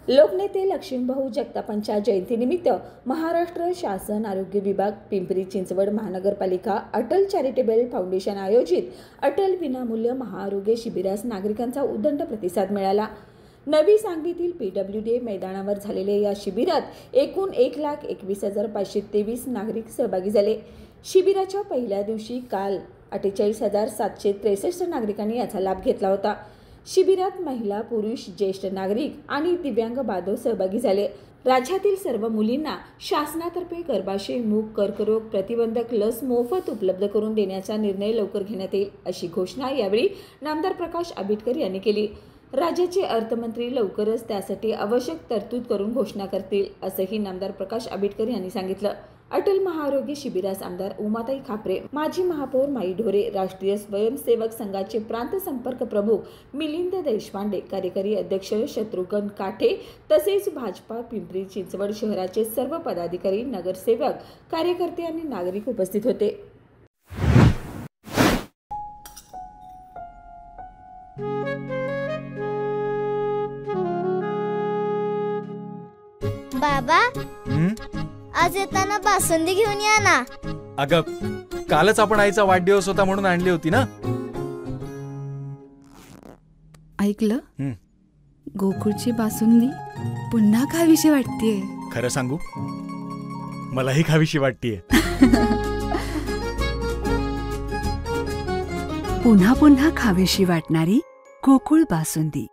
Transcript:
लोकनेते लक्ष्मीभाऊ जगतापांच्या जयंतीनिमित्त महाराष्ट्र शासन आरोग्य विभाग पिंपरी चिंचवड महानगरपालिका अटल चॅरिटेबल फाउंडेशन आयोजित अटल विनामूल्य महाआरोग्य शिबिरास नागरिकांचा उदंड प्रतिसाद मिळाला। नवी सांगलीतील PWD मैदानावर झालेल्या या शिबिरात एकूण 1,21,523 नागरिक सहभागी झाले। शिबिराच्या पहिल्या दिवशी काल 48,763 नागरिकांनी याचा लाभ घेतला होता। शिबिरात महिला, पुरुष, ज्येष्ठ नागरिक आणि दिव्यांग बांधव सहभागी झाले। राज्यातील सर्व मुलींना शासनातर्फे गर्भाशय मुख कर्करोग प्रतिबंधक लस मोफत उपलब्ध करून देण्याचा निर्णय लवकर घेण्यात येईल, अशी घोषणा यावेळी नामदार प्रकाश आंबेडकर यांनी केली। राज्याचे अर्थमंत्री लवकरच त्यासाठी आवश्यक तरतूद करून घोषणा करतील, असंही नामदार प्रकाश आंबेडकर यांनी सांगितलं। अटल महाआरोग्य शिबिरास आमदार उमाताई खापरे, माजी महापौर माई ढोरे, राष्ट्रीय स्वयंसेवक संघाचे प्रांत संपर्क प्रमुख मिलिंद देशपांडे, कार्यकारी अध्यक्ष शत्रुघ्न काठे तसेच भाजपा पिंपरी चिंचवड शहराचे सर्व पदाधिकारी, नगरसेवक, कार्यकर्ते आणि नागरिक उपस्थित होते। बाबा, आज येताना बासुंदी घेऊन या ना। अगं, कालच आपण आईचा वाढदिवस होता म्हणून आणली होती ना। ऐकलं? गोकुळची बासुंदी पुन्हा खावीशी वाटतेय। खरं सांगू, मलाही खावीशी वाटतेय। पुन्हा पुन्हा खावीशी वाटणारी गोकुळ बासुंदी।